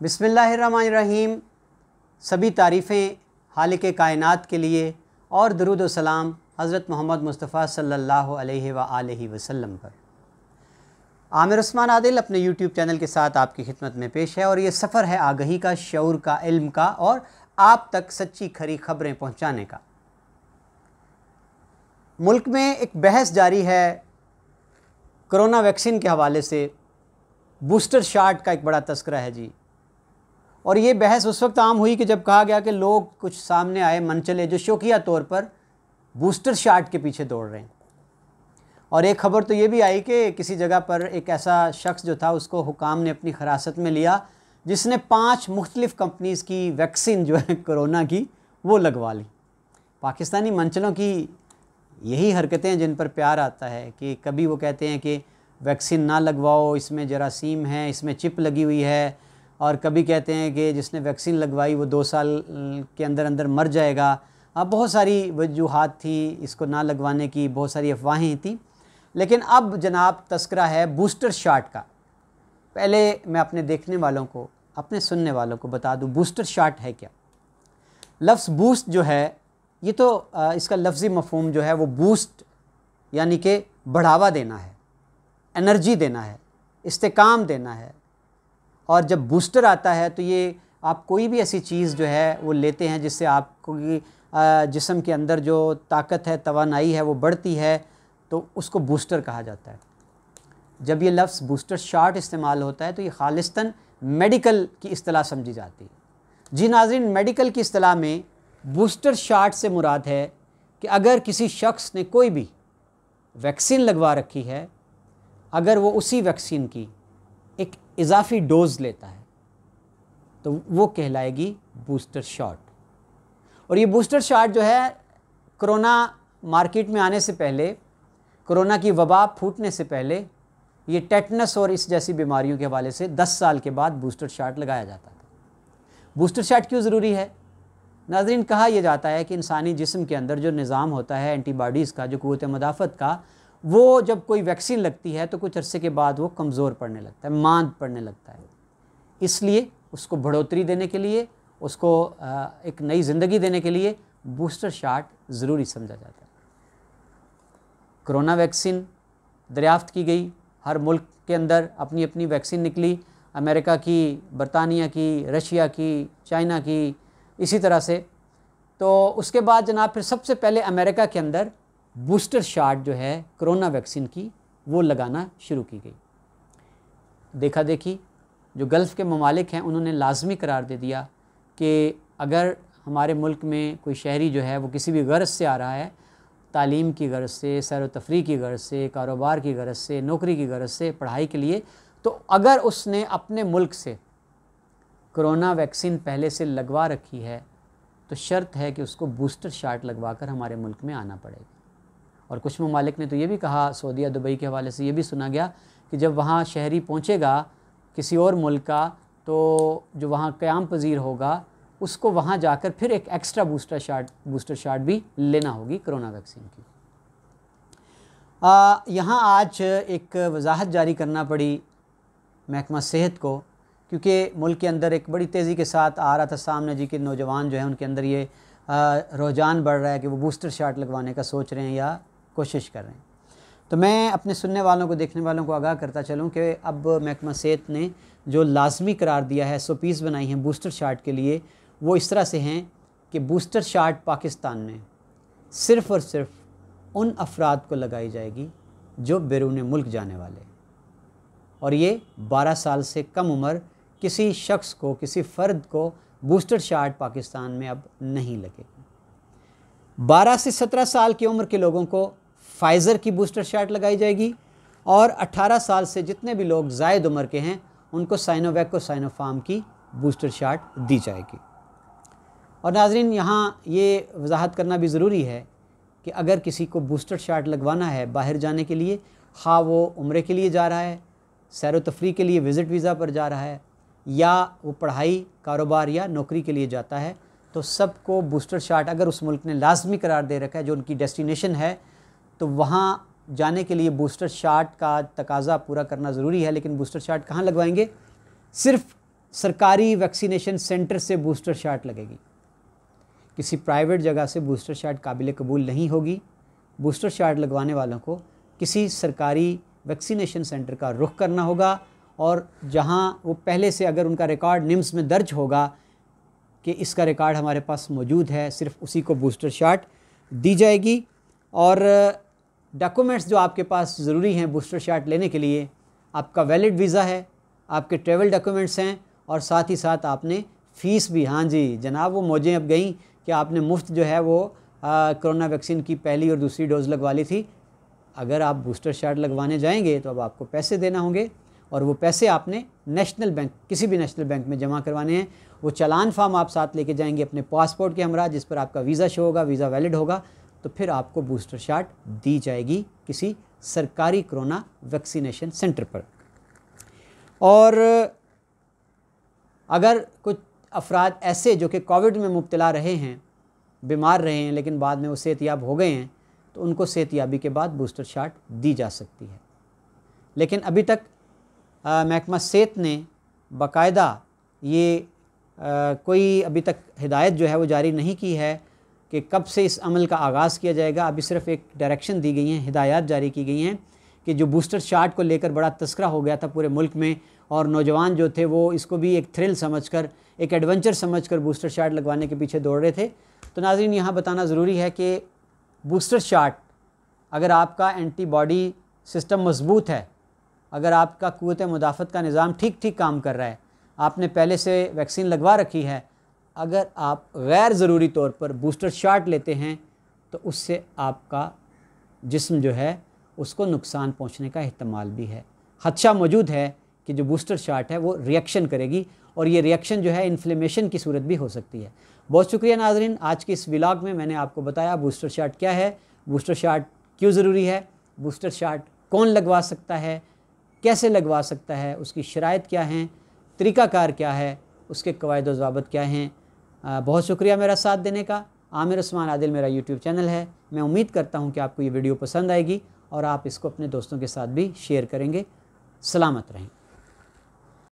बिस्मिल्लाहिर्रहमानिर्रहीम। सभी तारीफ़ें खालिक़ कायनात के लिए और दरूद व सलाम हज़रत मोहम्मद मुस्तफ़ा सल्लल्लाहु अलैहि व आलिहि वसल्लम पर। आमिर उस्मान आदिल अपने यूट्यूब चैनल के साथ आपकी खिदमत में पेश है और ये सफ़र है आगही का, शऊर का, इल्म का और आप तक सच्ची खरी खबरें पहुँचाने का। मुल्क में एक बहस जारी है कोरोना वैक्सीन के हवाले से। बूस्टर शॉट का एक बड़ा तस्करा है जी। और ये बहस उस वक्त आम हुई कि जब कहा गया कि लोग कुछ सामने आए मनचले जो शौकिया तौर पर बूस्टर शॉट के पीछे दौड़ रहे हैं। और एक ख़बर तो ये भी आई कि किसी जगह पर एक ऐसा शख्स जो था उसको हुकाम ने अपनी खरासत में लिया जिसने 5 मुख्तलिफ़ कंपनीज़ की वैक्सीन जो है कोरोना की वो लगवा ली। पाकिस्तानी मनचलों की यही हरकतें हैं जिन पर प्यार आता है कि कभी वो कहते हैं कि वैक्सीन ना लगवाओ, इसमें जरासीम है, इसमें चिप लगी हुई है, और कभी कहते हैं कि जिसने वैक्सीन लगवाई वो 2 साल के अंदर अंदर मर जाएगा। अब बहुत सारी वजूहात थी इसको ना लगवाने की, बहुत सारी अफवाहें थी। लेकिन अब जनाब तस्करा है बूस्टर शॉट का। पहले मैं अपने देखने वालों को, अपने सुनने वालों को बता दूं बूस्टर शॉट है क्या। लफ्ज़ बूस्ट जो है ये तो इसका लफ्ज़ी मफ़हूम जो है वो बूस्ट यानी कि बढ़ावा देना है, एनर्जी देना है, इस्तेकाम देना है। और जब बूस्टर आता है तो ये आप कोई भी ऐसी चीज़ जो है वो लेते हैं जिससे आपको जिस्म के अंदर जो ताकत है, तवानाई है वो बढ़ती है, तो उसको बूस्टर कहा जाता है। जब ये लफ्ज़ बूस्टर शॉट इस्तेमाल होता है तो ये खालिस्तन मेडिकल की इस्तिलाह समझी जाती है। जी नाज़रीन, मेडिकल की इस्तिलाह में बूस्टर शॉट से मुराद है कि अगर किसी शख्स ने कोई भी वैक्सीन लगवा रखी है, अगर वो उसी वैक्सीन की एक इजाफ़ी डोज़ लेता है तो वो कहलाएगी बूस्टर शॉट। और ये बूस्टर शॉट जो है कोरोना मार्केट में आने से पहले, कोरोना की वबा फूटने से पहले, ये टेटनस और इस जैसी बीमारियों के हवाले से 10 साल के बाद बूस्टर शॉट लगाया जाता था। बूस्टर शॉट क्यों ज़रूरी है नाज़रीन? कहा यह जाता है कि इंसानी जिस्म के अंदर जो निज़ाम होता है एंटीबॉडीज़ का, जो क़ुव्वत मदाफ़त का, वो जब कोई वैक्सीन लगती है तो कुछ अरसे के बाद वो कमज़ोर पड़ने लगता है, मांद पड़ने लगता है। इसलिए उसको बढ़ोतरी देने के लिए, उसको एक नई ज़िंदगी देने के लिए बूस्टर शॉट ज़रूरी समझा जाता है। कोरोना वैक्सीन दरियाफ़्त की गई, हर मुल्क के अंदर अपनी अपनी वैक्सीन निकली, अमेरिका की, बरतानिया की, रशिया की, चाइना की, इसी तरह से। तो उसके बाद जनाब फिर सबसे पहले अमेरिका के अंदर बूस्टर शॉट जो है कोरोना वैक्सीन की वो लगाना शुरू की गई। देखा देखी जो गल्फ़ के ममालिक हैं उन्होंने लाजमी करार दे दिया कि अगर हमारे मुल्क में कोई शहरी जो है वो किसी भी गर्ज़ से आ रहा है, तालीम की गर्ज़ से, सैर व तफरीह की गर्ज़ से, कारोबार की गर्ज़ से, नौकरी की गर्ज़ से, पढ़ाई के लिए, तो अगर उसने अपने मुल्क से कोरोना वैक्सीन पहले से लगवा रखी है तो शर्त है कि उसको बूस्टर शॉट लगवा कर हमारे मुल्क में आना पड़ेगा। और कुछ ममालिक ने तो ये भी कहा, सऊदीया, दुबई के हवाले से ये भी सुना गया कि जब वहाँ शहरी पहुँचेगा किसी और मुल्क का, तो जो वहाँ क़याम पज़ीर होगा उसको वहाँ जाकर फिर एक एक्स्ट्रा बूस्टर शॉट भी लेना होगी कोरोना वैक्सीन की। यहाँ आज एक वजाहत जारी करना पड़ी महकमा सेहत को, क्योंकि मुल्क के अंदर एक बड़ी तेज़ी के साथ आ रहा था सामने जी कि नौजवान जो हैं उनके अंदर ये रुझान बढ़ रहा है कि वो बूस्टर शॉट लगवाने का सोच रहे हैं या कोशिश कर रहे हैं। तो मैं अपने सुनने वालों को, देखने वालों को आगाह करता चलूँ कि अब महकमा सेहत ने जो लाजमी करार दिया है, SOPs बनाई हैं बूस्टर शॉट के लिए, वो इस तरह से हैं कि बूस्टर शॉट पाकिस्तान में सिर्फ़ और सिर्फ उन अफराद को लगाई जाएगी जो बैरून मुल्क जाने वाले, और ये 12 साल से कम उम्र किसी शख्स को, किसी फ़र्द को बूस्टर शॉट पाकिस्तान में अब नहीं लगेगी। 12 से 17 साल की उम्र के लोगों को फाइज़र की बूस्टर शॉट लगाई जाएगी, और 18 साल से जितने भी लोग ज़ायद उम्र के हैं उनको साइनोवैक और साइनोफार्म की बूस्टर शॉट दी जाएगी। और नाज़रीन, यहाँ ये वजाहत करना भी ज़रूरी है कि अगर किसी को बूस्टर शॉट लगवाना है बाहर जाने के लिए, ख़ा वो उम्रे के लिए जा रहा है, सैर व तफरीह के लिए विज़िट वीज़ा पर जा रहा है, या वो पढ़ाई, कारोबार या नौकरी के लिए जाता है, तो सबको बूस्टर शॉट अगर उस मुल्क ने लाजमी करार दे रखा है जो उनकी डेस्टिनेशन है, तो वहाँ जाने के लिए बूस्टर शॉट का तकाज़ा पूरा करना ज़रूरी है। लेकिन बूस्टर शॉट कहाँ लगवाएंगे? सिर्फ सरकारी वैक्सीनेशन सेंटर से बूस्टर शॉट लगेगी। किसी प्राइवेट जगह से बूस्टर शॉट काबिल कबूल नहीं होगी। बूस्टर शॉट लगवाने वालों को किसी सरकारी वैक्सीनेशन सेंटर का रुख करना होगा, और जहां वो पहले से अगर उनका रिकॉर्ड निम्स में दर्ज होगा कि इसका रिकॉर्ड हमारे पास मौजूद है, सिर्फ उसी को बूस्टर शॉट दी जाएगी। और डॉक्यूमेंट्स जो आपके पास ज़रूरी हैं बूस्टर शॉट लेने के लिए, आपका वैलिड वीज़ा है, आपके ट्रैवल डॉक्यूमेंट्स हैं, और साथ ही साथ आपने फ़ीस भी, हाँ जी जनाब वो मौजें अब गई कि आपने मुफ्त जो है वो कोरोना वैक्सीन की पहली और दूसरी डोज़ लगवा ली थी। अगर आप बूस्टर शॉट लगवाने जाएंगे तो अब आपको पैसे देना होंगे, और वो पैसे आपने नेशनल बैंक, किसी भी नेशनल बैंक में जमा करवाने हैं। वो चालान फार्म आप साथ लेके जाएंगे अपने पासपोर्ट के हमरा, जिस पर आपका वीज़ा शो होगा, वीज़ा वैलिड होगा, तो फिर आपको बूस्टर शॉट दी जाएगी किसी सरकारी कोरोना वैक्सीनेशन सेंटर पर। और अगर कुछ अफराद ऐसे जो कि कोविड में मुब्तला रहे हैं, बीमार रहे हैं, लेकिन बाद में वो सेहतयाब हो गए हैं, तो उनको सेहतयाबी के बाद बूस्टर शॉट दी जा सकती है। लेकिन अभी तक महकमा सेहत ने बाकायदा ये कोई अभी तक हिदायत जो है वो जारी नहीं की है कि कब से इस अमल का आगाज़ किया जाएगा। अभी सिर्फ एक डायरेक्शन दी गई हैं, हिदायत जारी की गई हैं कि जो बूस्टर शॉट को लेकर बड़ा तस्करा हो गया था पूरे मुल्क में, और नौजवान जो थे वो इसको भी एक थ्रिल समझकर, एक एडवेंचर समझकर बूस्टर शॉट लगवाने के पीछे दौड़ रहे थे। तो नाज़रीन, यहाँ बताना ज़रूरी है कि बूस्टर शॉट, अगर आपका एंटीबॉडी सिस्टम मजबूत है, अगर आपका क़ुव्वत मुदाफ़त का निज़ाम ठीक ठीक काम कर रहा है, आपने पहले से वैक्सीन लगवा रखी है, अगर आप गैर ज़रूरी तौर पर बूस्टर शॉट लेते हैं तो उससे आपका जिस्म जो है उसको नुकसान पहुंचने का एहतमाल भी है। ख़दशा मौजूद है कि जो बूस्टर शॉट है वो रिएक्शन करेगी, और ये रिएक्शन जो है इन्फ्लेमेशन की सूरत भी हो सकती है। बहुत शुक्रिया नाज़रीन, आज की इस व्लॉग में मैंने आपको बताया बूस्टर शॉट क्या है, बूस्टर शॉट क्यों ज़रूरी है, बूस्टर शॉट कौन लगवा सकता है, कैसे लगवा सकता है, उसकी शराइत क्या हैं, तरीक़ाकार क्या है, उसके कवायद व ज़वाबित क्या हैं। बहुत शुक्रिया मेरा साथ देने का। आमिर उस्मान आदिल मेरा यूट्यूब चैनल है। मैं उम्मीद करता हूँ कि आपको ये वीडियो पसंद आएगी और आप इसको अपने दोस्तों के साथ भी शेयर करेंगे। सलामत रहें।